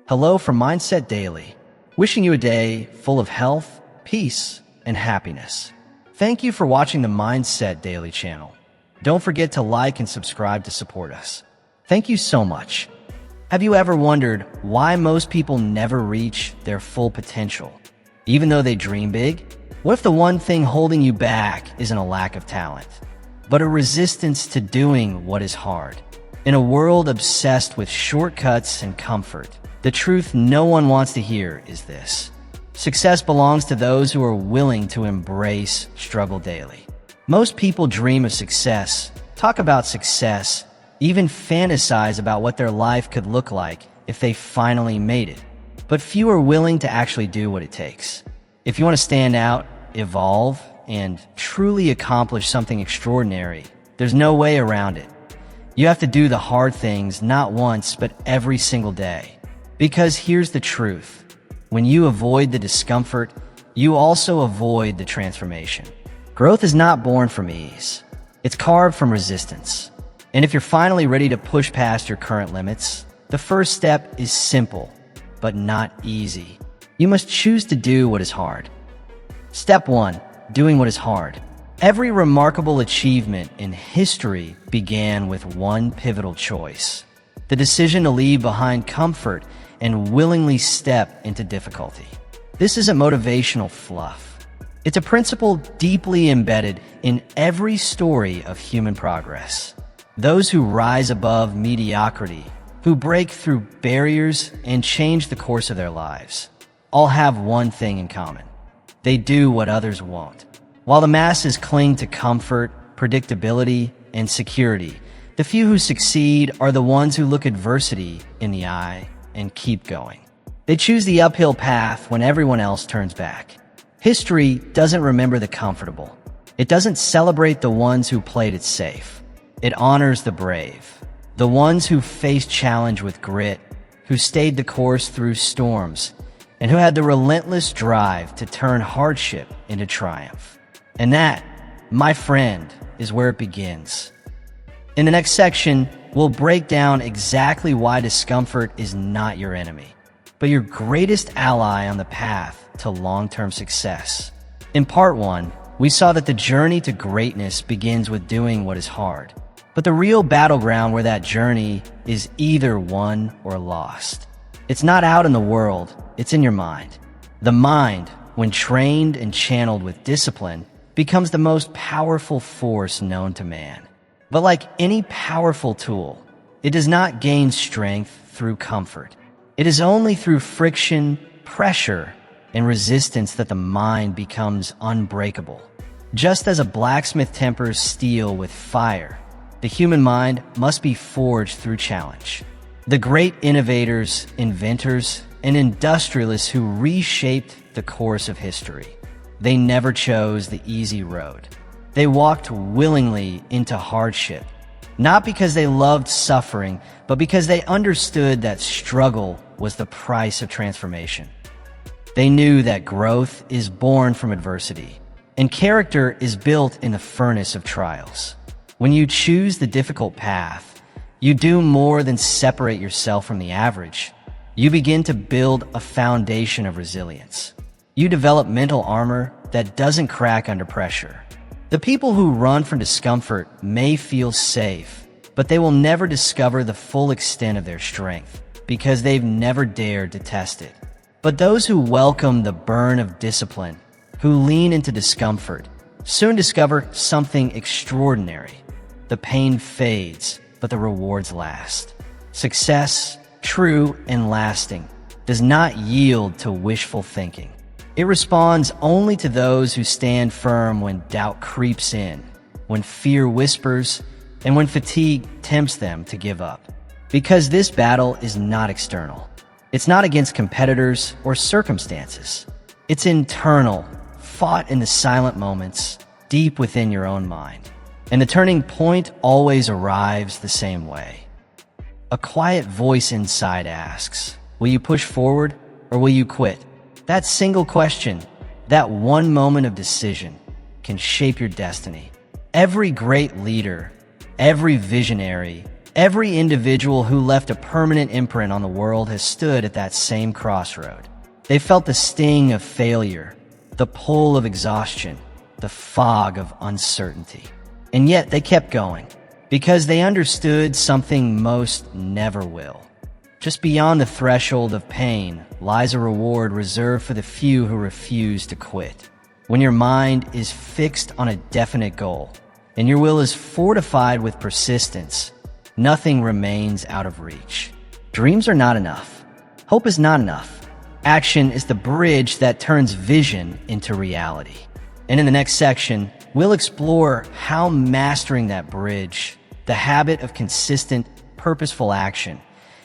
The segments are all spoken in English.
Hello from Mindset Daily, wishing you a day full of health, peace, and happiness. Thank you for watching the Mindset Daily channel. Don't forget to like and subscribe to support us. Thank you so much. Have you ever wondered why most people never reach their full potential, even though they dream big? What if the one thing holding you back isn't a lack of talent, but a resistance to doing what is hard? In a world obsessed with shortcuts and comfort, the truth no one wants to hear is this: success belongs to those who are willing to embrace struggle daily. Most people dream of success, talk about success, even fantasize about what their life could look like if they finally made it. But few are willing to actually do what it takes. If you want to stand out, evolve, and truly accomplish something extraordinary, there's no way around it. You have to do the hard things not once, but every single day. Because here's the truth: when you avoid the discomfort, you also avoid the transformation. Growth is not born from ease. It's carved from resistance. And if you're finally ready to push past your current limits, the first step is simple, but not easy. You must choose to do what is hard. Step 1. Doing what is hard. Every remarkable achievement in history began with one pivotal choice: the decision to leave behind comfort and willingly step into difficulty. This isn't motivational fluff. It's a principle deeply embedded in every story of human progress. Those who rise above mediocrity, who break through barriers and change the course of their lives, all have one thing in common: they do what others won't. While the masses cling to comfort, predictability, and security, the few who succeed are the ones who look adversity in the eye and keep going. They choose the uphill path when everyone else turns back. History doesn't remember the comfortable. It doesn't celebrate the ones who played it safe. It honors the brave, the ones who faced challenge with grit, who stayed the course through storms, and who had the relentless drive to turn hardship into triumph. And that, my friend, is where it begins. In the next section, we'll break down exactly why discomfort is not your enemy, but your greatest ally on the path to long-term success. In part 1, we saw that the journey to greatness begins with doing what is hard, but the real battleground where that journey is either won or lost. It's not out in the world, it's in your mind. The mind, when trained and channeled with discipline, becomes the most powerful force known to man. But like any powerful tool, it does not gain strength through comfort. It is only through friction, pressure, and resistance that the mind becomes unbreakable. Just as a blacksmith tempers steel with fire, the human mind must be forged through challenge. The great innovators, inventors, and industrialists who reshaped the course of history, they never chose the easy road. They walked willingly into hardship, not because they loved suffering, but because they understood that struggle was the price of transformation. They knew that growth is born from adversity, and character is built in the furnace of trials. When you choose the difficult path, you do more than separate yourself from the average. You begin to build a foundation of resilience. You develop mental armor that doesn't crack under pressure. The people who run from discomfort may feel safe, but they will never discover the full extent of their strength because they've never dared to test it. But those who welcome the burn of discipline, who lean into discomfort, soon discover something extraordinary. The pain fades, but the rewards last. Success, true and lasting, does not yield to wishful thinking. It responds only to those who stand firm when doubt creeps in, when fear whispers, and when fatigue tempts them to give up. Because this battle is not external. It's not against competitors or circumstances. It's internal, fought in the silent moments, deep within your own mind. And the turning point always arrives the same way. A quiet voice inside asks, will you push forward or will you quit? That single question, that one moment of decision, can shape your destiny. Every great leader, every visionary, Every individual who left a permanent imprint on the world has stood at that same crossroad. They felt the sting of failure, the pull of exhaustion, the fog of uncertainty. And yet they kept going, because they understood something most never will. Just beyond the threshold of pain lies a reward reserved for the few who refuse to quit. When your mind is fixed on a definite goal, and your will is fortified with persistence, nothing remains out of reach. Dreams are not enough. Hope is not enough. Action is the bridge that turns vision into reality. And in the next section, we'll explore how mastering that bridge, the habit of consistent, purposeful action,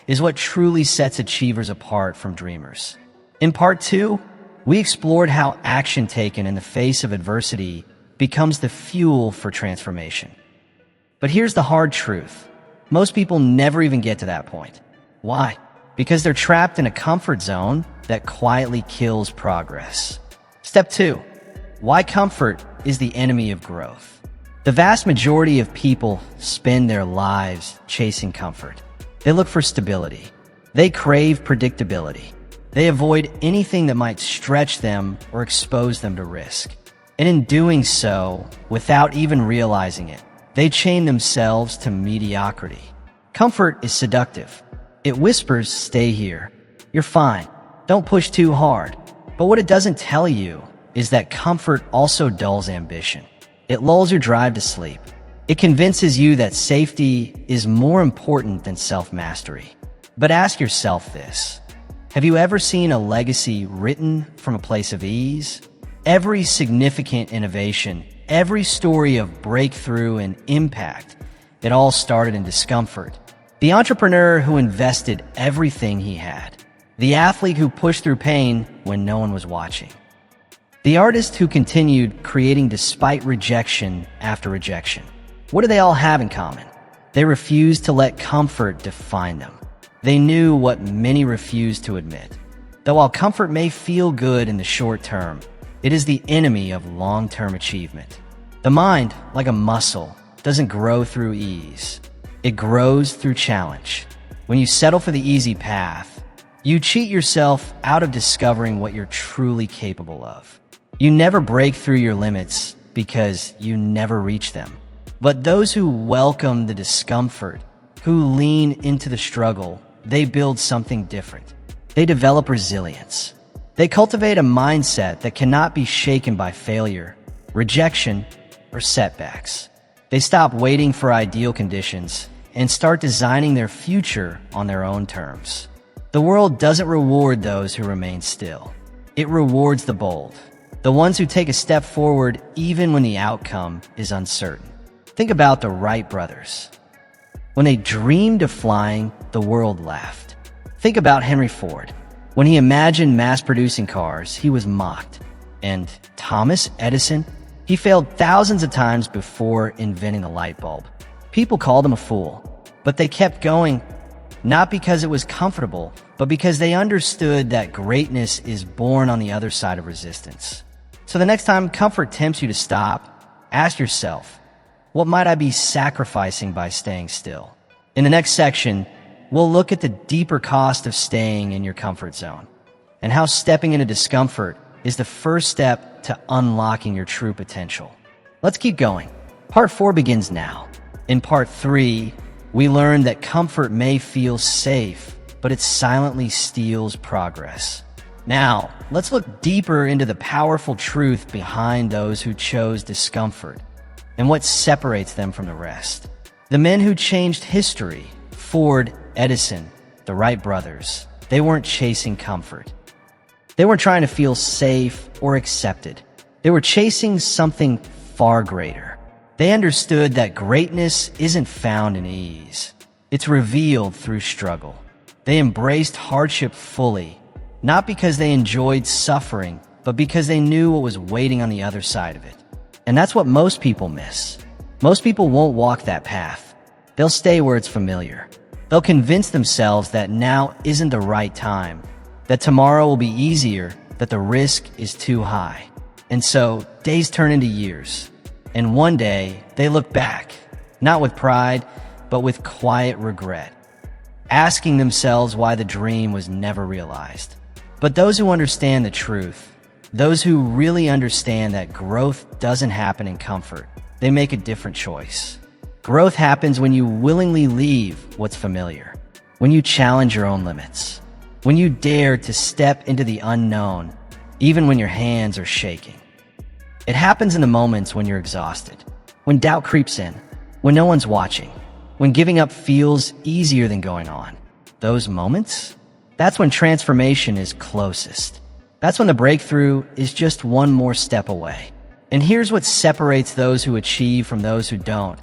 is what truly sets achievers apart from dreamers. In part 2, we explored how action taken in the face of adversity becomes the fuel for transformation. But here's the hard truth. Most people never even get to that point. Why? Because they're trapped in a comfort zone that quietly kills progress. Step 2. Why comfort is the enemy of growth. The vast majority of people spend their lives chasing comfort. They look for stability. They crave predictability. They avoid anything that might stretch them or expose them to risk. And in doing so, without even realizing it, they chain themselves to mediocrity. Comfort is seductive. It whispers, "Stay here. You're fine. Don't push too hard." But what it doesn't tell you is that comfort also dulls ambition. It lulls your drive to sleep. It convinces you that safety is more important than self-mastery. But ask yourself this. Have you ever seen a legacy written from a place of ease? Every significant innovation, every story of breakthrough and impact, it all started in discomfort. The entrepreneur who invested everything he had. The athlete who pushed through pain when no one was watching. The artist who continued creating despite rejection after rejection. What do they all have in common? They refused to let comfort define them. They knew what many refuse to admit. That while comfort may feel good in the short term, it is the enemy of long-term achievement. The mind, like a muscle, doesn't grow through ease. It grows through challenge. When you settle for the easy path, you cheat yourself out of discovering what you're truly capable of. You never break through your limits because you never reach them. But those who welcome the discomfort, who lean into the struggle, they build something different. They develop resilience. They cultivate a mindset that cannot be shaken by failure, rejection, or setbacks. They stop waiting for ideal conditions and start designing their future on their own terms. The world doesn't reward those who remain still. It rewards the bold, the ones who take a step forward even when the outcome is uncertain. Think about the Wright brothers. When they dreamed of flying, the world laughed. Think about Henry Ford. When he imagined mass-producing cars, he was mocked. And Thomas Edison, he failed thousands of times before inventing the light bulb. People called him a fool, but they kept going, not because it was comfortable, but because they understood that greatness is born on the other side of resistance. So the next time comfort tempts you to stop, ask yourself, what might I be sacrificing by staying still? In the next section, we'll look at the deeper cost of staying in your comfort zone and how stepping into discomfort is the first step to unlocking your true potential. Let's keep going. Part 4 begins now. In Part 3, we learn that comfort may feel safe, but it silently steals progress. Now, let's look deeper into the powerful truth behind those who chose discomfort and what separates them from the rest. The men who changed history, Ford, Edison, the Wright brothers, they weren't chasing comfort. They weren't trying to feel safe or accepted. They were chasing something far greater. They understood that greatness isn't found in ease. It's revealed through struggle. They embraced hardship fully, not because they enjoyed suffering, but because they knew what was waiting on the other side of it. And that's what most people miss. Most people won't walk that path. They'll stay where it's familiar. They'll convince themselves that now isn't the right time, that tomorrow will be easier, that the risk is too high. And so days turn into years. And one day they look back, not with pride, but with quiet regret, asking themselves why the dream was never realized. But those who understand the truth, those who really understand that growth doesn't happen in comfort, they make a different choice. Growth happens when you willingly leave what's familiar, when you challenge your own limits, when you dare to step into the unknown, even when your hands are shaking. It happens in the moments when you're exhausted, when doubt creeps in, when no one's watching, when giving up feels easier than going on. Those moments, that's when transformation is closest. That's when the breakthrough is just one more step away. And here's what separates those who achieve from those who don't.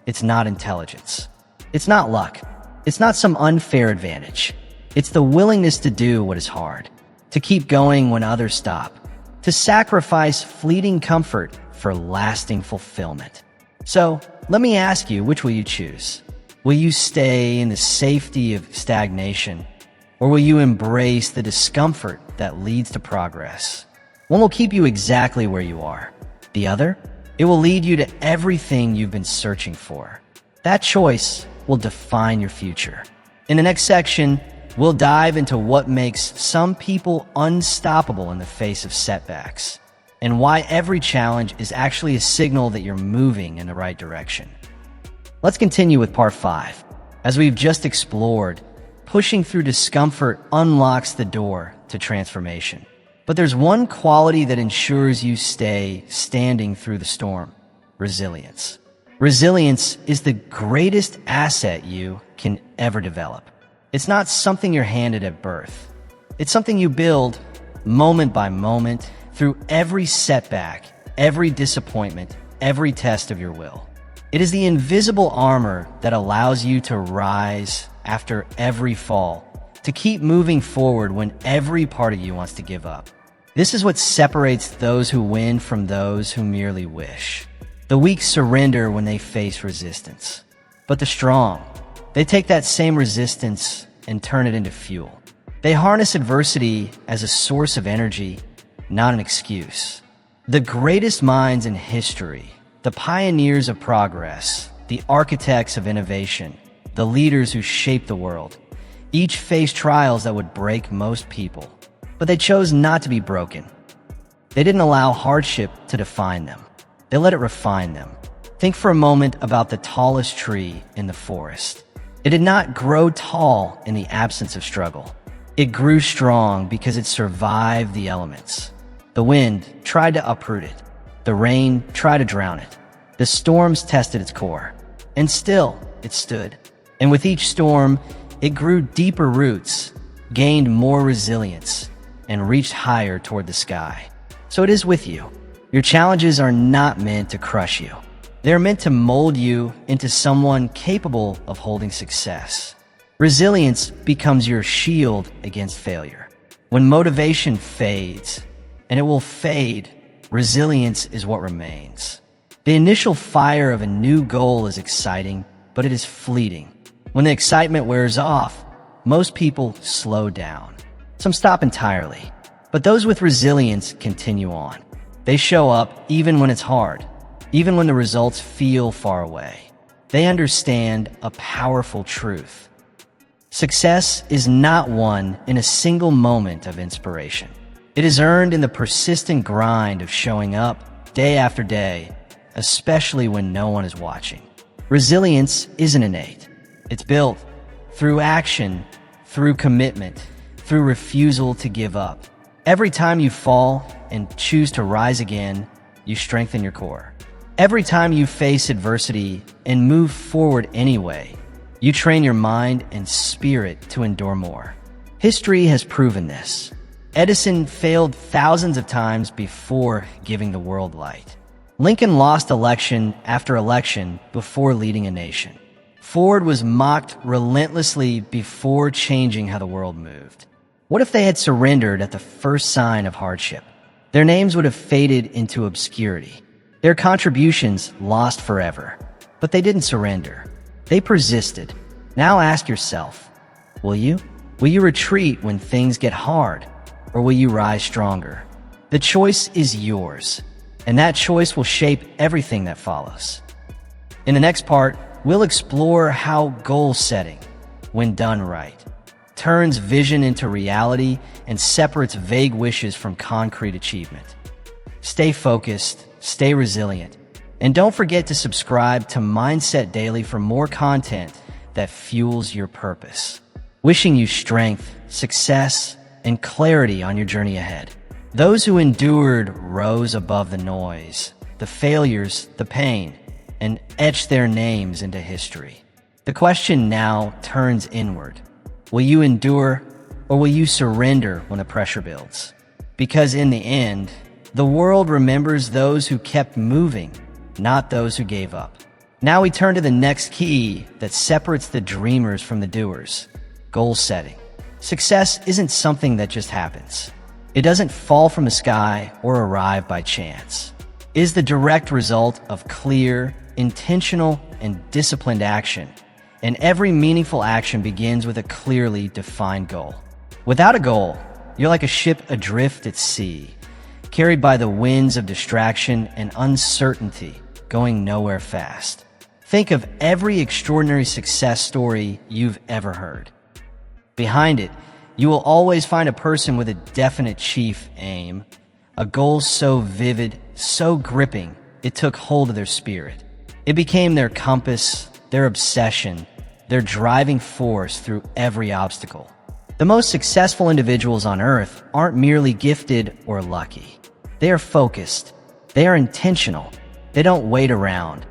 It's not intelligence. It's not luck. It's not some unfair advantage. It's the willingness to do what is hard, to keep going when others stop, to sacrifice fleeting comfort for lasting fulfillment. So, let me ask you, which will you choose? Will you stay in the safety of stagnation, or will you embrace the discomfort that leads to progress? One will keep you exactly where you are. The other, it will lead you to everything you've been searching for. That choice will define your future. In the next section, we'll dive into what makes some people unstoppable in the face of setbacks, and why every challenge is actually a signal that you're moving in the right direction. Let's continue with part 5. As we've just explored, pushing through discomfort unlocks the door to transformation. But there's one quality that ensures you stay standing through the storm: resilience. Resilience is the greatest asset you can ever develop. It's not something you're handed at birth. It's something you build moment by moment through every setback, every disappointment, every test of your will. It is the invisible armor that allows you to rise after every fall, to keep moving forward when every part of you wants to give up. This is what separates those who win from those who merely wish. The weak surrender when they face resistance, but the strong, they take that same resistance and turn it into fuel. They harness adversity as a source of energy, not an excuse. The greatest minds in history, the pioneers of progress, the architects of innovation, the leaders who shaped the world, each faced trials that would break most people, but they chose not to be broken. They didn't allow hardship to define them. They let it refine them. Think for a moment about the tallest tree in the forest. It did not grow tall in the absence of struggle. It grew strong because it survived the elements. The wind tried to uproot it. The rain tried to drown it. The storms tested its core. And still, it stood. And with each storm, it grew deeper roots, gained more resilience, and reached higher toward the sky. So it is with you. Your challenges are not meant to crush you. They're meant to mold you into someone capable of holding success. Resilience becomes your shield against failure. When motivation fades, and it will fade, resilience is what remains. The initial fire of a new goal is exciting, but it is fleeting. When the excitement wears off, most people slow down. Some stop entirely, but those with resilience continue on. They show up even when it's hard, even when the results feel far away. They understand a powerful truth. Success is not won in a single moment of inspiration. It is earned in the persistent grind of showing up day after day, especially when no one is watching. Resilience isn't innate. It's built through action, through commitment, through refusal to give up. Every time you fall and choose to rise again, you strengthen your core. Every time you face adversity and move forward anyway, you train your mind and spirit to endure more. History has proven this. Edison failed thousands of times before giving the world light. Lincoln lost election after election before leading a nation. Ford was mocked relentlessly before changing how the world moved. What if they had surrendered at the first sign of hardship? Their names would have faded into obscurity. Their contributions lost forever. But they didn't surrender. They persisted. Now ask yourself, will you? Will you retreat when things get hard? Or will you rise stronger? The choice is yours, and that choice will shape everything that follows. In the next part, we'll explore how goal setting, when done right, turns vision into reality and separates vague wishes from concrete achievement. Stay focused, stay resilient, and don't forget to subscribe to Mindset Daily for more content that fuels your purpose. Wishing you strength, success, and clarity on your journey ahead. Those who endured rose above the noise, the failures, the pain, and etched their names into history. The question now turns inward. Will you endure, or will you surrender when the pressure builds? Because in the end, the world remembers those who kept moving, not those who gave up. Now we turn to the next key that separates the dreamers from the doers: goal setting. Success isn't something that just happens. It doesn't fall from the sky or arrive by chance. It is the direct result of clear, intentional, and disciplined action. And every meaningful action begins with a clearly defined goal. Without a goal, you're like a ship adrift at sea, carried by the winds of distraction and uncertainty, going nowhere fast. Think of every extraordinary success story you've ever heard. Behind it, you will always find a person with a definite chief aim, a goal so vivid, so gripping, it took hold of their spirit. It became their compass, their obsession, their driving force through every obstacle. The most successful individuals on earth aren't merely gifted or lucky. They are focused. They are intentional. They don't wait around,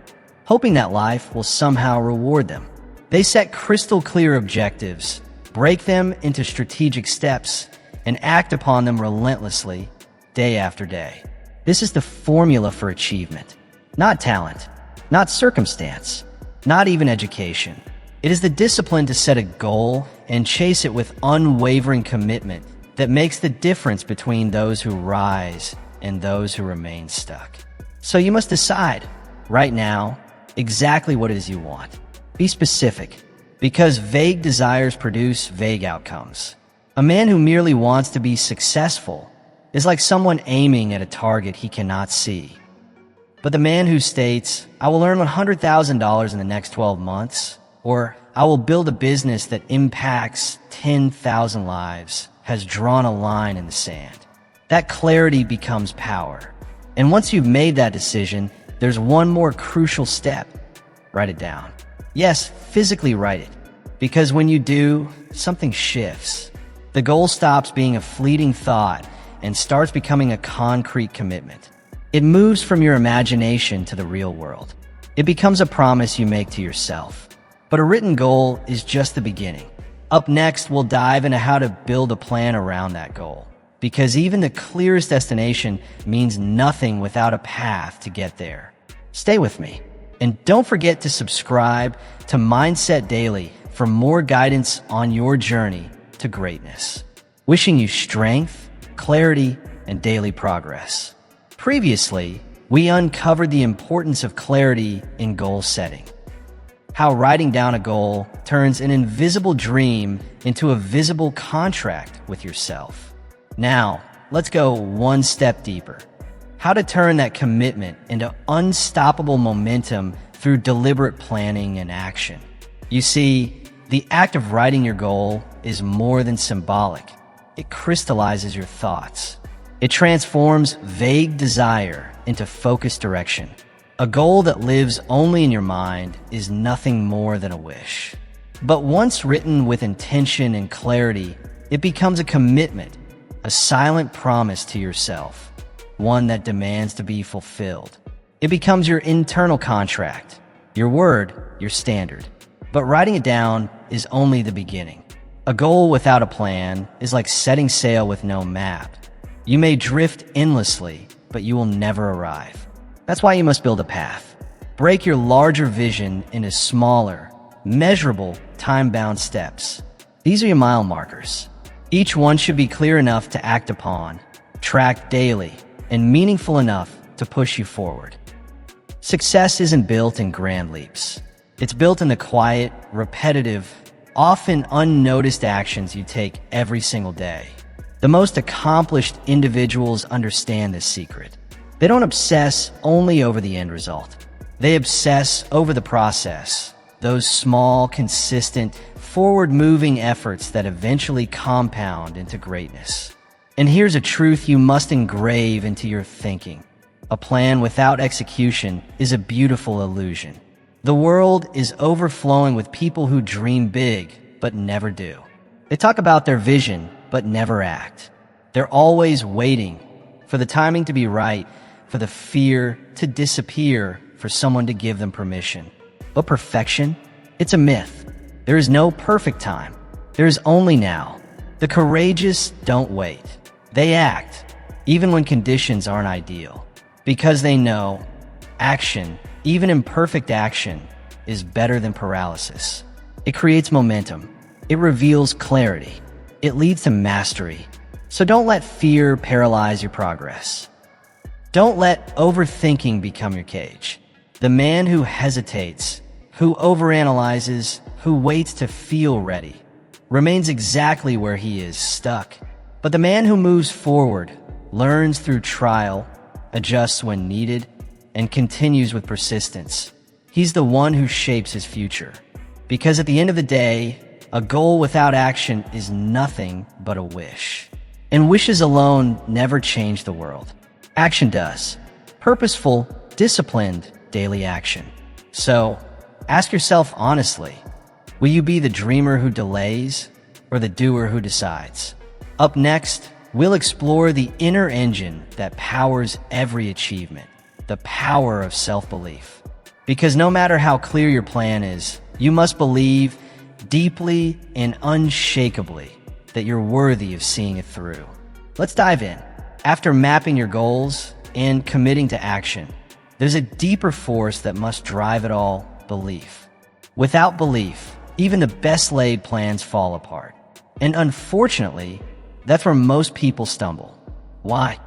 hoping that life will somehow reward them. They set crystal clear objectives, break them into strategic steps, and act upon them relentlessly, day after day. This is the formula for achievement. Not talent, not circumstance, not even education. It is the discipline to set a goal and chase it with unwavering commitment that makes the difference between those who rise and those who remain stuck. So you must decide, right now, exactly what it is you want. Be specific, because vague desires produce vague outcomes. A man who merely wants to be successful is like someone aiming at a target he cannot see. But the man who states, "I will earn $100,000 in the next 12 months," or "I will build a business that impacts 10,000 lives," has drawn a line in the sand. That clarity becomes power. And once you've made that decision, there's one more crucial step. Write it down. Yes, physically write it. Because when you do, something shifts. The goal stops being a fleeting thought and starts becoming a concrete commitment. It moves from your imagination to the real world. It becomes a promise you make to yourself. But a written goal is just the beginning. Up next, we'll dive into how to build a plan around that goal. Because even the clearest destination means nothing without a path to get there. Stay with me. And don't forget to subscribe to Mindset Daily for more guidance on your journey to greatness. Wishing you strength, clarity, and daily progress. Previously, we uncovered the importance of clarity in goal setting. How writing down a goal turns an invisible dream into a visible contract with yourself. Now, let's go one step deeper. How to turn that commitment into unstoppable momentum through deliberate planning and action. You see, the act of writing your goal is more than symbolic. It crystallizes your thoughts. It transforms vague desire into focused direction. A goal that lives only in your mind is nothing more than a wish. But once written with intention and clarity, it becomes a commitment, a silent promise to yourself, one that demands to be fulfilled. It becomes your internal contract, your word, your standard. But writing it down is only the beginning. A goal without a plan is like setting sail with no map. You may drift endlessly, but you will never arrive. That's why you must build a path. Break your larger vision into smaller, measurable, time-bound steps. These are your mile markers. Each one should be clear enough to act upon, track daily, and meaningful enough to push you forward. Success isn't built in grand leaps. It's built in the quiet, repetitive, often unnoticed actions you take every single day. The most accomplished individuals understand this secret. They don't obsess only over the end result. They obsess over the process, Those small, consistent, forward-moving efforts that eventually compound into greatness. And here's a truth you must engrave into your thinking. A plan without execution is a beautiful illusion. The world is overflowing with people who dream big, but never do. They talk about their vision, but never act. They're always waiting for the timing to be right, for the fear to disappear, for someone to give them permission. But perfection? It's a myth. There is no perfect time. There is only now. The courageous don't wait. They act, even when conditions aren't ideal. Because they know action, even imperfect action, is better than paralysis. It creates momentum. It reveals clarity. It leads to mastery. So don't let fear paralyze your progress. Don't let overthinking become your cage. The man who hesitates, who overanalyzes, who waits to feel ready, remains exactly where he is, stuck. But the man who moves forward, learns through trial, adjusts when needed, and continues with persistence, he's the one who shapes his future. Because at the end of the day, a goal without action is nothing but a wish. And wishes alone never change the world. Action does. Purposeful, disciplined, daily action. So, ask yourself honestly, will you be the dreamer who delays or the doer who decides? Up next, we'll explore the inner engine that powers every achievement, the power of self-belief. Because no matter how clear your plan is, you must believe deeply and unshakably that you're worthy of seeing it through. Let's dive in. After mapping your goals and committing to action, there's a deeper force that must drive it all: belief. Without belief, even the best laid plans fall apart. And unfortunately, that's where most people stumble. Why?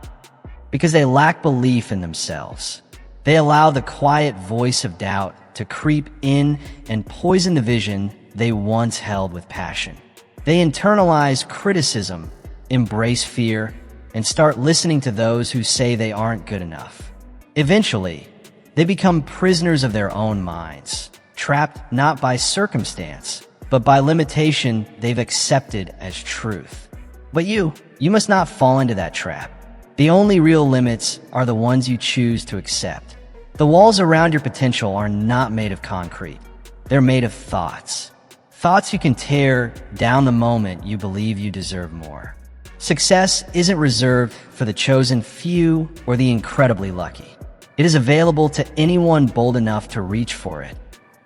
Because they lack belief in themselves. They allow the quiet voice of doubt to creep in and poison the vision they once held with passion. They internalize criticism, embrace fear, and start listening to those who say they aren't good enough. Eventually, they become prisoners of their own minds, trapped not by circumstance, but by limitation they've accepted as truth. But you must not fall into that trap. The only real limits are the ones you choose to accept. The walls around your potential are not made of concrete. They're made of thoughts. Thoughts you can tear down the moment you believe you deserve more. Success isn't reserved for the chosen few or the incredibly lucky. It is available to anyone bold enough to reach for it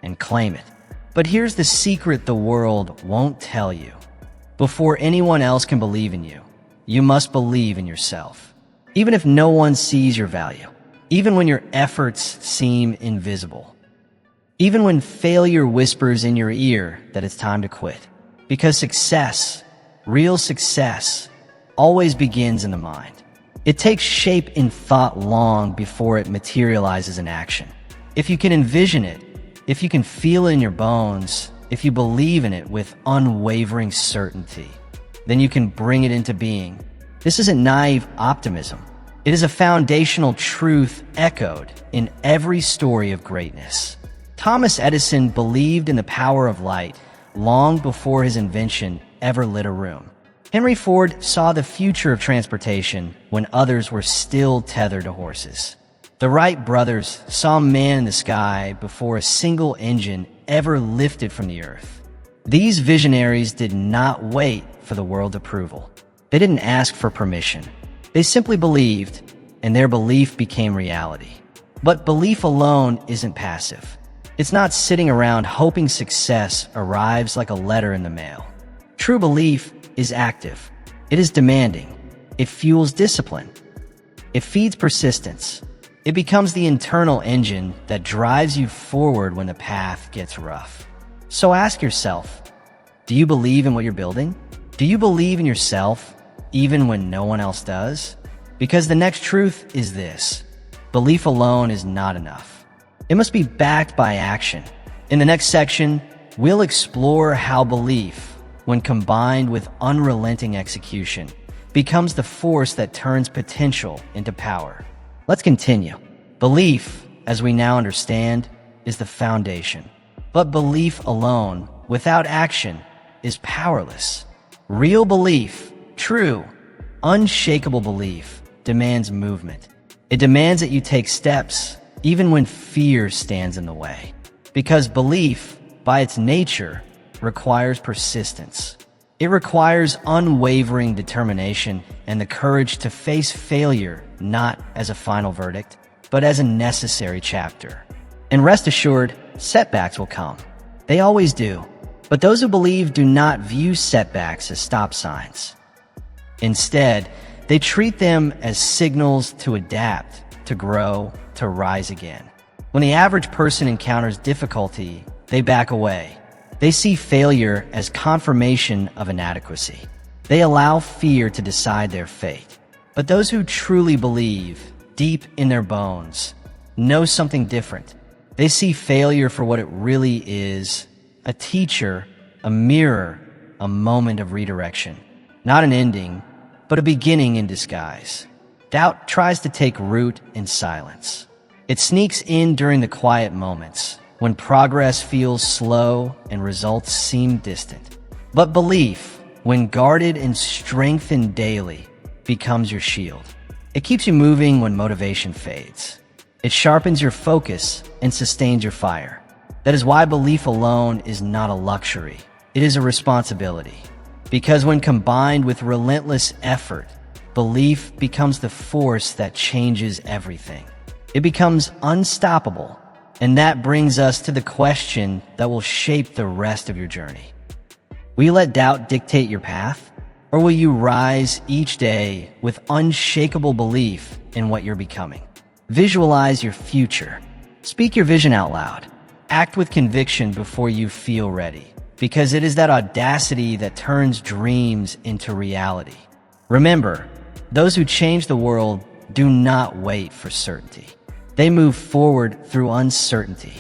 and claim it. But here's the secret the world won't tell you. Before anyone else can believe in you, you must believe in yourself. Even if no one sees your value, even when your efforts seem invisible, even when failure whispers in your ear that it's time to quit. Because success, real success, always begins in the mind. It takes shape in thought long before it materializes in action. If you can envision it, if you can feel it in your bones, if you believe in it with unwavering certainty, then you can bring it into being. This isn't naive optimism. It is a foundational truth echoed in every story of greatness. Thomas Edison believed in the power of light long before his invention ever lit a room. Henry Ford saw the future of transportation when others were still tethered to horses. The Wright brothers saw man in the sky before a single engine ever lifted from the earth. These visionaries did not wait for the world's approval. They didn't ask for permission. They simply believed, and their belief became reality. But belief alone isn't passive. It's not sitting around hoping success arrives like a letter in the mail. True belief is active. It is demanding. It fuels discipline. It feeds persistence. It becomes the internal engine that drives you forward when the path gets rough. So ask yourself, do you believe in what you're building? Do you believe in yourself even when no one else does? Because the next truth is this: belief alone is not enough. It must be backed by action. In the next section, we'll explore how belief, when combined with unrelenting execution, becomes the force that turns potential into power. Let's continue. Belief, as we now understand, is the foundation. But belief alone, without action, is powerless. Real belief, true, unshakable belief, demands movement. It demands that you take steps, even when fear stands in the way. Because belief, by its nature, requires persistence. It requires unwavering determination and the courage to face failure not as a final verdict, but as a necessary chapter. And rest assured, setbacks will come. They always do. But those who believe do not view setbacks as stop signs. Instead, they treat them as signals to adapt, to grow, to rise again. When the average person encounters difficulty, they back away. They see failure as confirmation of inadequacy. They allow fear to decide their fate. But those who truly believe, deep in their bones, know something different. They see failure for what it really is, a teacher, a mirror, a moment of redirection. Not an ending, but a beginning in disguise. Doubt tries to take root in silence. It sneaks in during the quiet moments, when progress feels slow and results seem distant. But belief, when guarded and strengthened daily, becomes your shield. It keeps you moving when motivation fades. It sharpens your focus and sustains your fire. That is why belief alone is not a luxury. It is a responsibility. Because when combined with relentless effort, belief becomes the force that changes everything. It becomes unstoppable. And that brings us to the question that will shape the rest of your journey. Will you let doubt dictate your path? Or will you rise each day with unshakable belief in what you're becoming? Visualize your future. Speak your vision out loud. Act with conviction before you feel ready, because it is that audacity that turns dreams into reality. Remember, those who change the world do not wait for certainty. They move forward through uncertainty.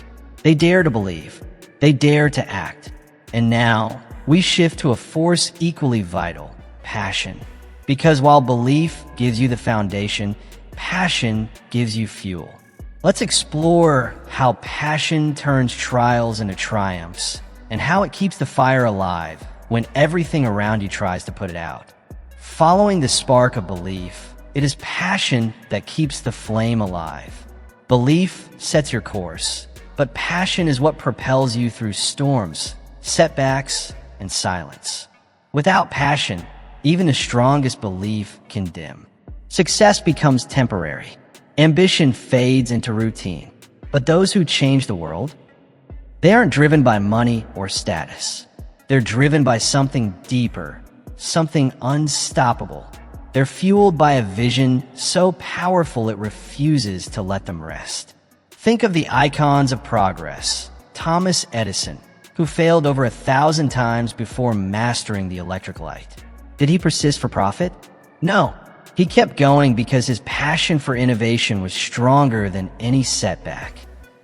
They dare to believe. They dare to act. And now, we shift to a force equally vital, passion. Because while belief gives you the foundation, passion gives you fuel. Let's explore how passion turns trials into triumphs, and how it keeps the fire alive when everything around you tries to put it out. Following the spark of belief, it is passion that keeps the flame alive. Belief sets your course, but passion is what propels you through storms, setbacks, and silence. Without passion, even the strongest belief can dim. Success becomes temporary. Ambition fades into routine. But those who change the world, they aren't driven by money or status. They're driven by something deeper, something unstoppable. They're fueled by a vision so powerful it refuses to let them rest. Think of the icons of progress. Thomas Edison, who failed over 1,000 times before mastering the electric light. Did he persist for profit? No. He kept going because his passion for innovation was stronger than any setback.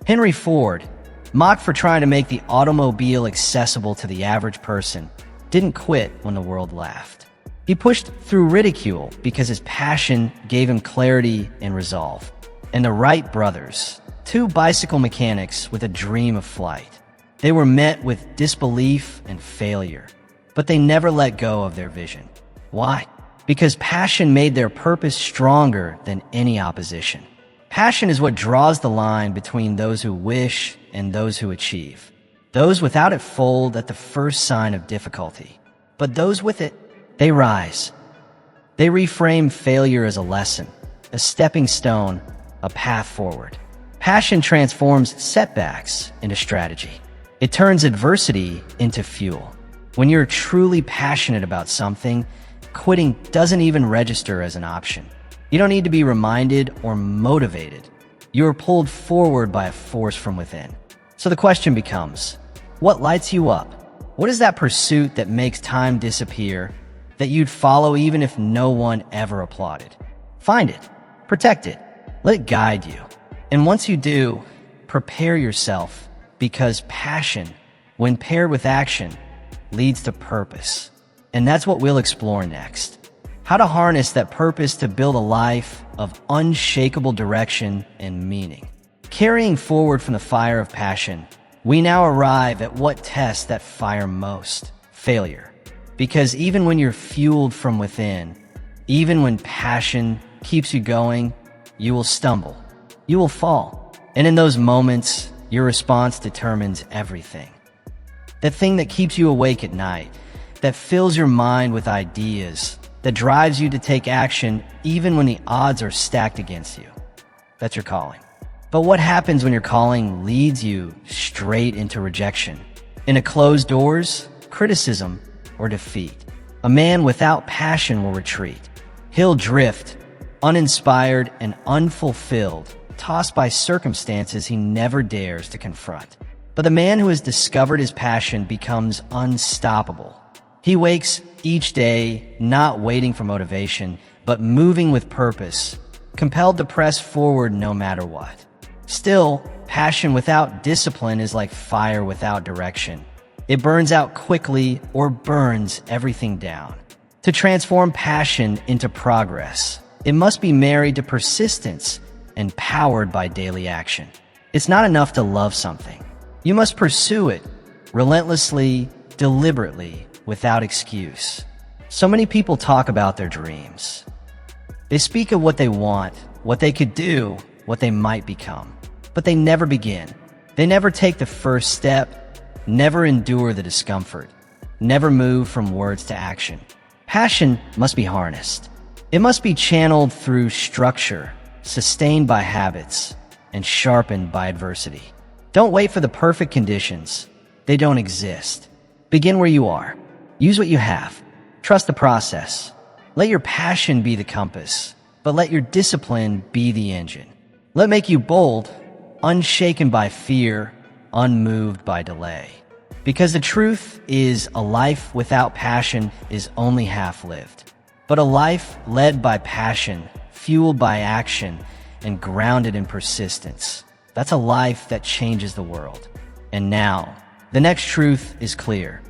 Henry Ford, mocked for trying to make the automobile accessible to the average person, didn't quit when the world laughed. He pushed through ridicule because his passion gave him clarity and resolve. And the Wright brothers, two bicycle mechanics with a dream of flight. They were met with disbelief and failure, but they never let go of their vision. Why? Because passion made their purpose stronger than any opposition. Passion is what draws the line between those who wish and those who achieve. Those without it fold at the first sign of difficulty. But those with it, they rise. They reframe failure as a lesson, a stepping stone, a path forward. Passion transforms setbacks into strategy. It turns adversity into fuel. When you're truly passionate about something, quitting doesn't even register as an option. You don't need to be reminded or motivated. You are pulled forward by a force from within. So the question becomes, what lights you up? What is that pursuit that makes time disappear, that you'd follow even if no one ever applauded? Find it, protect it, let it guide you. And once you do, prepare yourself, because passion, when paired with action, leads to purpose. And that's what we'll explore next. How to harness that purpose to build a life of unshakable direction and meaning. Carrying forward from the fire of passion, We now arrive at what tests that fire most: failure. Because even when you're fueled from within, even when passion keeps you going, you will stumble, you will fall. And in those moments, your response determines everything. That thing that keeps you awake at night, that fills your mind with ideas, that drives you to take action even when the odds are stacked against you. That's your calling. But what happens when your calling leads you straight into rejection, into closed doors, criticism, or defeat? A man without passion will retreat. He'll drift, uninspired and unfulfilled, tossed by circumstances he never dares to confront. But the man who has discovered his passion becomes unstoppable. He wakes each day not waiting for motivation, but moving with purpose, compelled to press forward no matter what. Still, passion without discipline is like fire without direction. It burns out quickly or burns everything down. To transform passion into progress, it must be married to persistence and powered by daily action. It's not enough to love something. You must pursue it relentlessly, deliberately, without excuse. So many people talk about their dreams. They speak of what they want, what they could do, what they might become. But they never begin. They never take the first step, never endure the discomfort, never move from words to action. Passion must be harnessed. It must be channeled through structure, sustained by habits, and sharpened by adversity. Don't wait for the perfect conditions. They don't exist. Begin where you are. Use what you have. Trust the process. Let your passion be the compass, but let your discipline be the engine. Let make you bold, unshaken by fear, unmoved by delay. Because the truth is, a life without passion is only half-lived. But a life led by passion, fueled by action, and grounded in persistence, that's a life that changes the world. And now, the next truth is clear.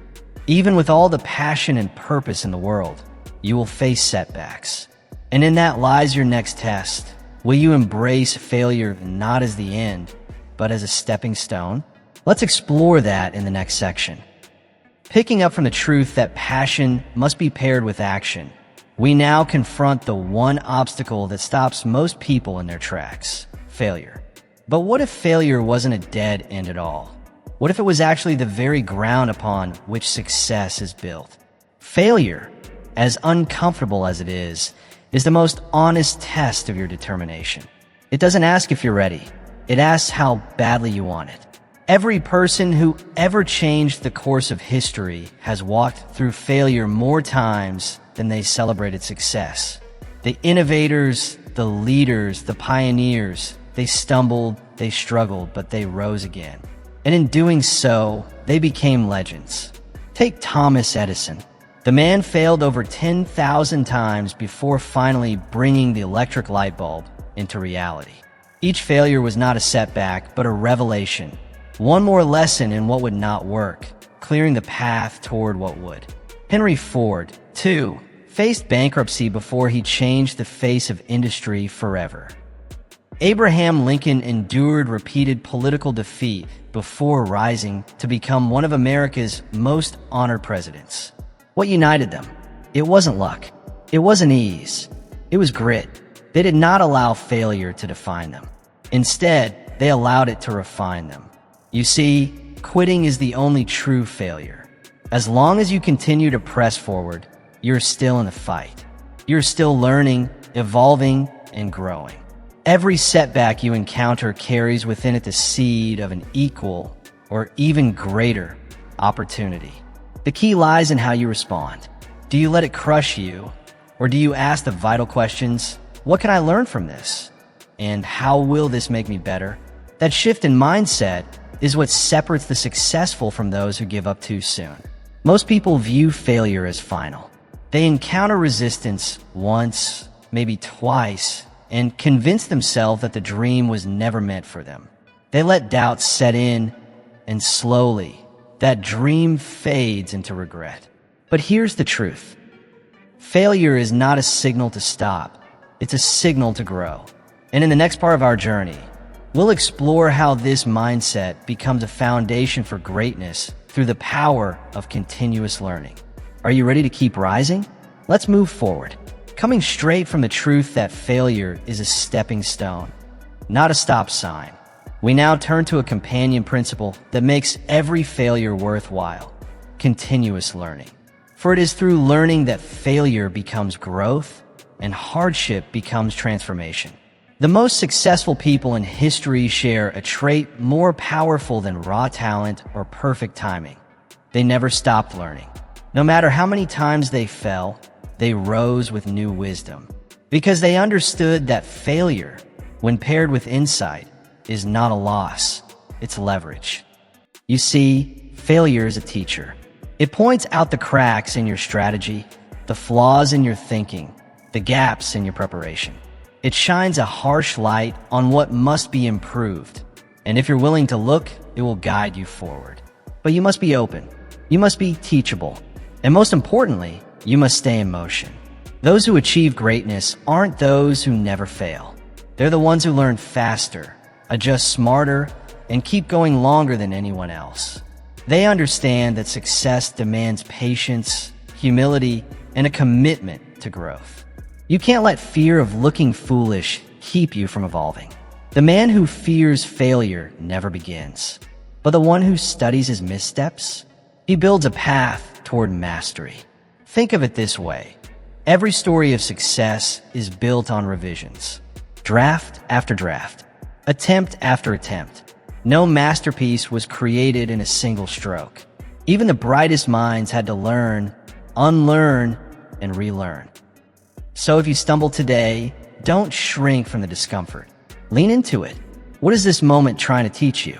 Even with all the passion and purpose in the world, you will face setbacks. And in that lies your next test. Will you embrace failure not as the end, but as a stepping stone? Let's explore that in the next section. Picking up from the truth that passion must be paired with action, we now confront the one obstacle that stops most people in their tracks: failure. But what if failure wasn't a dead end at all? What if it was actually the very ground upon which success is built? Failure, as uncomfortable as it is the most honest test of your determination. It doesn't ask if you're ready. It asks how badly you want it. Every person who ever changed the course of history has walked through failure more times than they celebrated success. The innovators, the leaders, the pioneers, they stumbled, they struggled, but they rose again. And in doing so, they became legends. Take Thomas Edison. The man failed over 10,000 times before finally bringing the electric light bulb into reality. Each failure was not a setback, but a revelation. One more lesson in what would not work, clearing the path toward what would. Henry Ford, too, faced bankruptcy before he changed the face of industry forever. Abraham Lincoln endured repeated political defeat before rising to become one of America's most honored presidents. What united them? It wasn't luck. It wasn't ease. It was grit. They did not allow failure to define them. Instead, they allowed it to refine them. You see, quitting is the only true failure. As long as you continue to press forward, you're still in the fight. You're still learning, evolving, and growing. Every setback you encounter carries within it the seed of an equal or even greater opportunity. The key lies in how you respond. Do you let it crush you? Or do you ask the vital questions: what can I learn from this? And how will this make me better? That shift in mindset is what separates the successful from those who give up too soon. Most people view failure as final. They encounter resistance once, maybe twice, and convince themselves that the dream was never meant for them. They let doubts set in, and slowly, that dream fades into regret. But here's the truth. Failure is not a signal to stop. It's a signal to grow. And in the next part of our journey, We'll explore how this mindset becomes a foundation for greatness through the power of continuous learning. Are you ready to keep rising? Let's move forward, coming straight from the truth that failure is a stepping stone, not a stop sign. We now turn to a companion principle that makes every failure worthwhile: continuous learning. For it is through learning that failure becomes growth and hardship becomes transformation. The most successful people in history share a trait more powerful than raw talent or perfect timing. They never stopped learning. No matter how many times they fell, they rose with new wisdom, because they understood that failure, when paired with insight, is not a loss, it's leverage. You see, failure is a teacher. It points out the cracks in your strategy, the flaws in your thinking, the gaps in your preparation. It shines a harsh light on what must be improved, and if you're willing to look, it will guide you forward. But you must be open, you must be teachable, and most importantly, you must stay in motion. Those who achieve greatness aren't those who never fail. They're the ones who learn faster, adjust smarter, and keep going longer than anyone else. They understand that success demands patience, humility, and a commitment to growth. You can't let fear of looking foolish keep you from evolving. The man who fears failure never begins, but the one who studies his missteps, he builds a path toward mastery. Think of it this way: every story of success is built on revisions, draft after draft, attempt after attempt. No masterpiece was created in a single stroke. Even the brightest minds had to learn, unlearn, and relearn. So if you stumble today, don't shrink from the discomfort. Lean into it. What is this moment trying to teach you?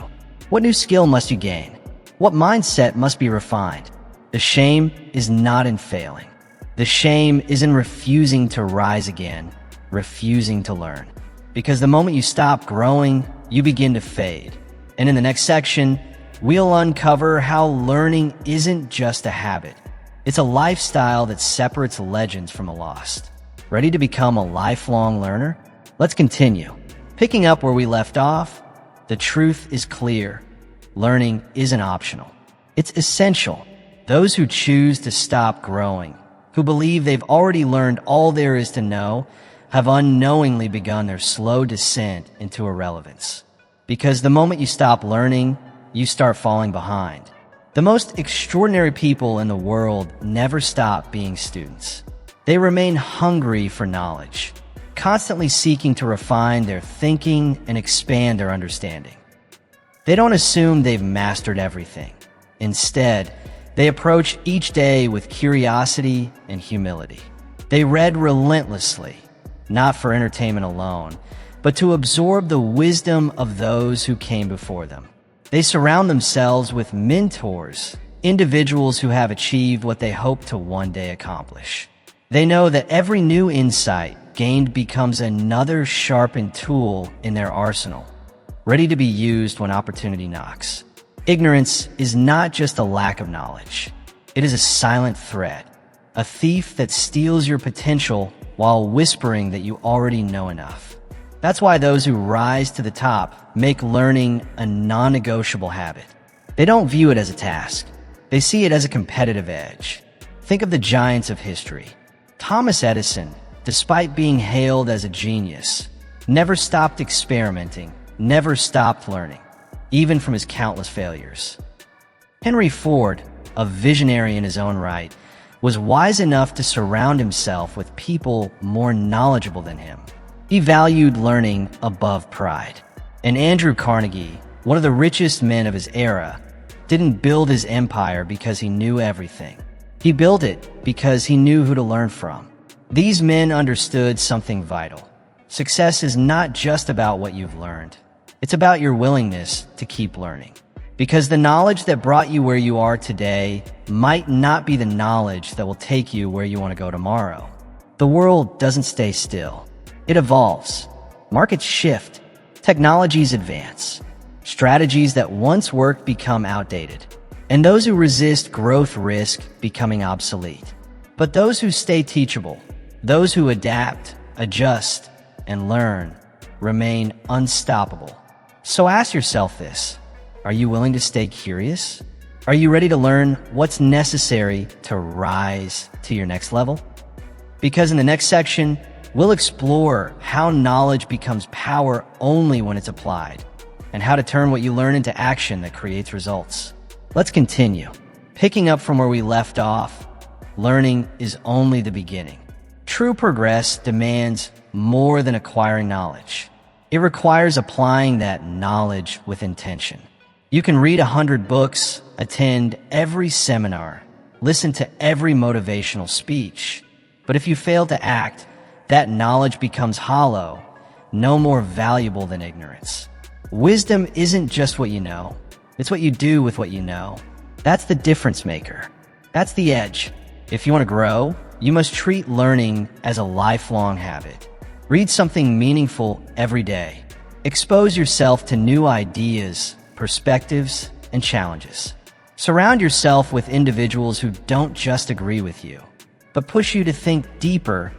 What new skill must you gain? What mindset must be refined? The shame is not in failing. The shame is in refusing to rise again, refusing to learn. Because the moment you stop growing, you begin to fade. And in the next section, we'll uncover how learning isn't just a habit. It's a lifestyle that separates legends from the lost. Ready to become a lifelong learner? Let's continue. Picking up where we left off, the truth is clear. Learning isn't optional. It's essential. Those who choose to stop growing, who believe they've already learned all there is to know, have unknowingly begun their slow descent into irrelevance. Because the moment you stop learning, you start falling behind. The most extraordinary people in the world never stop being students. They remain hungry for knowledge, constantly seeking to refine their thinking and expand their understanding. They don't assume they've mastered everything. Instead, they approach each day with curiosity and humility. They read relentlessly, not for entertainment alone, but to absorb the wisdom of those who came before them. They surround themselves with mentors, individuals who have achieved what they hope to one day accomplish. They know that every new insight gained becomes another sharpened tool in their arsenal, ready to be used when opportunity knocks. Ignorance is not just a lack of knowledge. It is a silent threat, a thief that steals your potential while whispering that you already know enough. That's why those who rise to the top make learning a non-negotiable habit. They don't view it as a task. They see it as a competitive edge. Think of the giants of history. Thomas Edison, despite being hailed as a genius, never stopped experimenting, never stopped learning, even from his countless failures. Henry Ford, a visionary in his own right, was wise enough to surround himself with people more knowledgeable than him. He valued learning above pride. And Andrew Carnegie, one of the richest men of his era, didn't build his empire because he knew everything. He built it because he knew who to learn from. These men understood something vital. Success is not just about what you've learned. It's about your willingness to keep learning. Because the knowledge that brought you where you are today might not be the knowledge that will take you where you want to go tomorrow. The world doesn't stay still. It evolves. Markets shift. Technologies advance. Strategies that once worked become outdated. And those who resist growth risk becoming obsolete. But those who stay teachable, those who adapt, adjust, and learn, remain unstoppable. So ask yourself this: are you willing to stay curious? Are you ready to learn what's necessary to rise to your next level? Because in the next section, we'll explore how knowledge becomes power only when it's applied, and how to turn what you learn into action that creates results. Let's continue. Picking up from where we left off, learning is only the beginning. True progress demands more than acquiring knowledge. It requires applying that knowledge with intention. You can read 100 books, attend every seminar, listen to every motivational speech, but if you fail to act, that knowledge becomes hollow, no more valuable than ignorance. Wisdom isn't just what you know, it's what you do with what you know. That's the difference maker. That's the edge. If you want to grow, you must treat learning as a lifelong habit. Read something meaningful every day. Expose yourself to new ideas, perspectives, and challenges. Surround yourself with individuals who don't just agree with you, but push you to think deeper,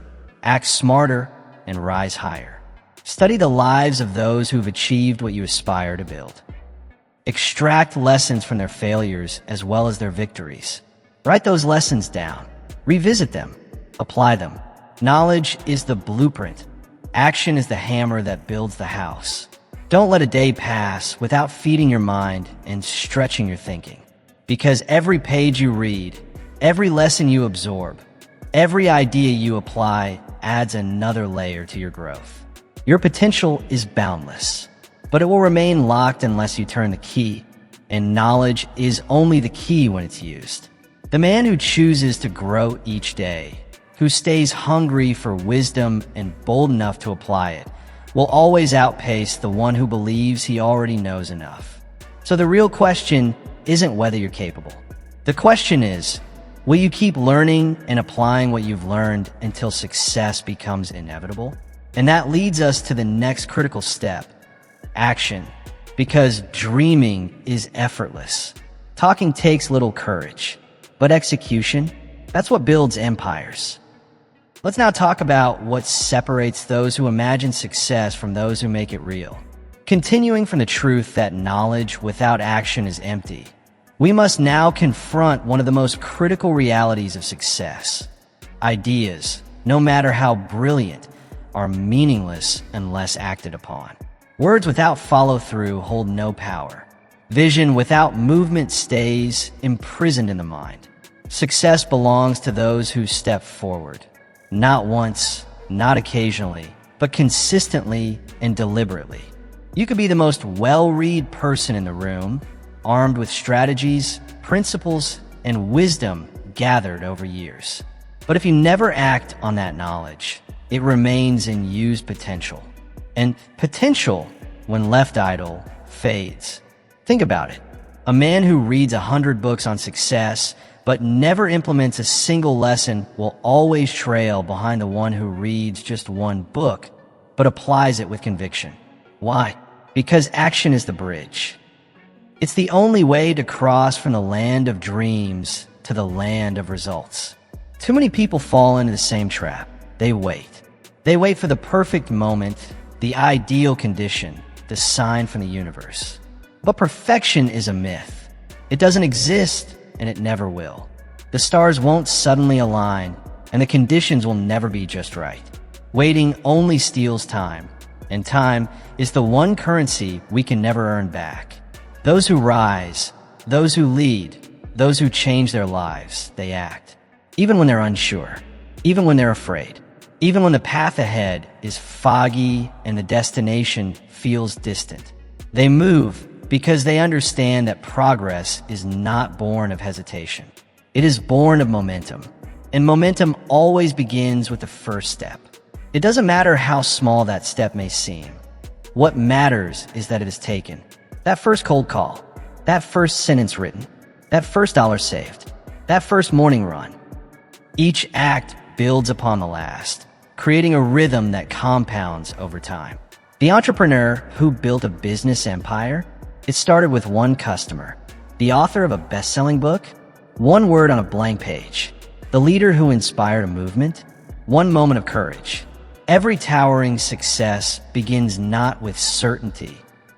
act smarter, and rise higher. Study the lives of those who've achieved what you aspire to build. Extract lessons from their failures as well as their victories. Write those lessons down. Revisit them. Apply them. Knowledge is the blueprint. Action is the hammer that builds the house. Don't let a day pass without feeding your mind and stretching your thinking. Because every page you read, every lesson you absorb, every idea you apply adds another layer to your growth. Your potential is boundless, but it will remain locked unless you turn the key, and knowledge is only the key when it's used. The man who chooses to grow each day, who stays hungry for wisdom and bold enough to apply it, will always outpace the one who believes he already knows enough. So the real question isn't whether you're capable. The question is, will you keep learning and applying what you've learned until success becomes inevitable? And that leads us to the next critical step: action. Because dreaming is effortless. Talking takes little courage, but execution, that's what builds empires. Let's now talk about what separates those who imagine success from those who make it real. Continuing from the truth that knowledge without action is empty, we must now confront one of the most critical realities of success. Ideas, no matter how brilliant, are meaningless unless acted upon. Words without follow-through hold no power. Vision without movement stays imprisoned in the mind. Success belongs to those who step forward. Not once, not occasionally, but consistently and deliberately. You could be the most well-read person in the room, armed with strategies, principles, and wisdom gathered over years. But if you never act on that knowledge, it remains in used potential. And potential, when left idle, fades. Think about it. A man who reads 100 books on success but never implements a single lesson will always trail behind the one who reads just one book but applies it with conviction. Why? Because action is the bridge. It's the only way to cross from the land of dreams to the land of results. Too many people fall into the same trap. They wait. They wait for the perfect moment, the ideal condition, the sign from the universe. But perfection is a myth. It doesn't exist, and it never will. The stars won't suddenly align, and the conditions will never be just right. Waiting only steals time, and time is the one currency we can never earn back. Those who rise, those who lead, those who change their lives, they act. Even when they're unsure, even when they're afraid, even when the path ahead is foggy and the destination feels distant. They move because they understand that progress is not born of hesitation. It is born of momentum. And momentum always begins with the first step. It doesn't matter how small that step may seem. What matters is that it is taken. That first cold call, that first sentence written, that first dollar saved, that first morning run. Each act builds upon the last, creating a rhythm that compounds over time. The entrepreneur who built a business empire, it started with one customer, the author of a best-selling book, one word on a blank page, the leader who inspired a movement, one moment of courage. Every towering success begins not with certainty,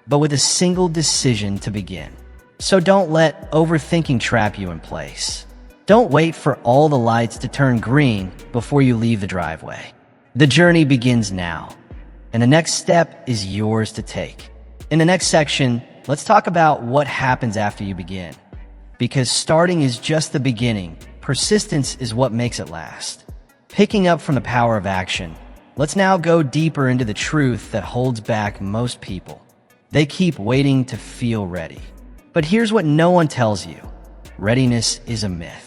but with a single decision to begin. So don't let overthinking trap you in place. Don't wait for all the lights to turn green before you leave the driveway. The journey begins now, and the next step is yours to take. In the next section, let's talk about what happens after you begin. Because starting is just the beginning, persistence is what makes it last. Picking up from the power of action, let's now go deeper into the truth that holds back most people. They keep waiting to feel ready. But here's what no one tells you. Readiness is a myth.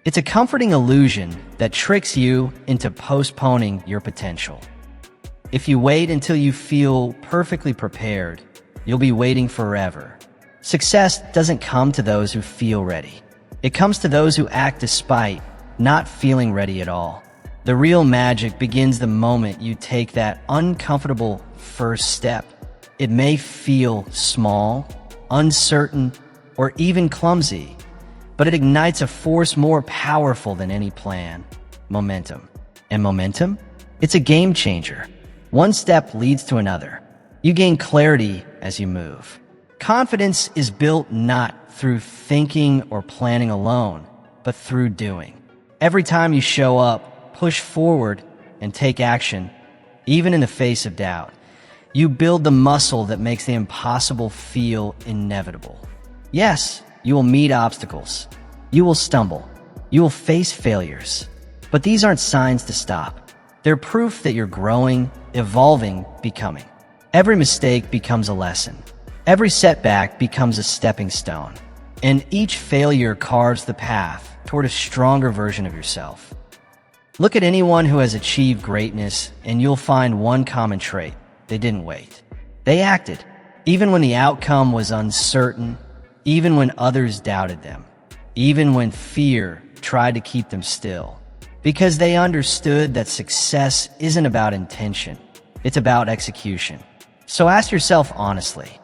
It's a comforting illusion that tricks you into postponing your potential. If you wait until you feel perfectly prepared, you'll be waiting forever. Success doesn't come to those who feel ready. It comes to those who act despite not feeling ready at all. The real magic begins the moment you take that uncomfortable first step. It may feel small, uncertain, or even clumsy, but it ignites a force more powerful than any plan: momentum. And momentum? It's a game changer. One step leads to another. You gain clarity as you move. Confidence is built not through thinking or planning alone, but through doing. Every time you show up, push forward, and take action, even in the face of doubt, you build the muscle that makes the impossible feel inevitable. Yes, you will meet obstacles. You will stumble. You will face failures. But these aren't signs to stop. They're proof that you're growing, evolving, becoming. Every mistake becomes a lesson. Every setback becomes a stepping stone. And each failure carves the path toward a stronger version of yourself. Look at anyone who has achieved greatness, and you'll find one common trait. They didn't wait. They acted, even when the outcome was uncertain, even when others doubted them, even when fear tried to keep them still, because they understood that success isn't about intention, it's about execution. So ask yourself honestly,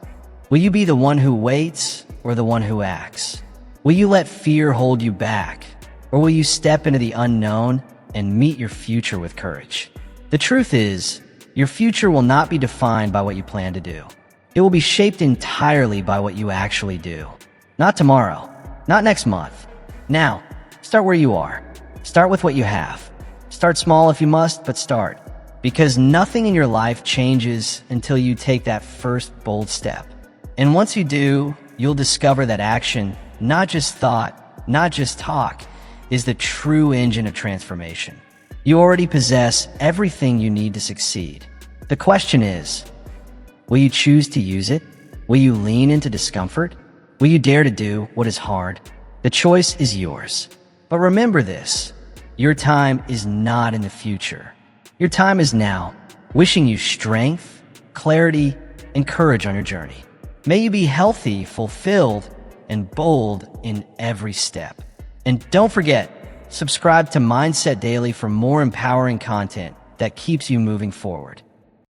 will you be the one who waits or the one who acts? Will you let fear hold you back, or will you step into the unknown and meet your future with courage? The truth is, your future will not be defined by what you plan to do. It will be shaped entirely by what you actually do. Not tomorrow, not next month. Now, start where you are. Start with what you have. Start small if you must, but start. Because nothing in your life changes until you take that first bold step. And once you do, you'll discover that action, not just thought, not just talk, is the true engine of transformation. You already possess everything you need to succeed. The question is, will you choose to use it? Will you lean into discomfort? Will you dare to do what is hard? The choice is yours. But remember this, your time is not in the future. Your time is now. Wishing you strength, clarity, and courage on your journey. May you be healthy, fulfilled, and bold in every step. And don't forget, subscribe to Mindset Daily for more empowering content that keeps you moving forward.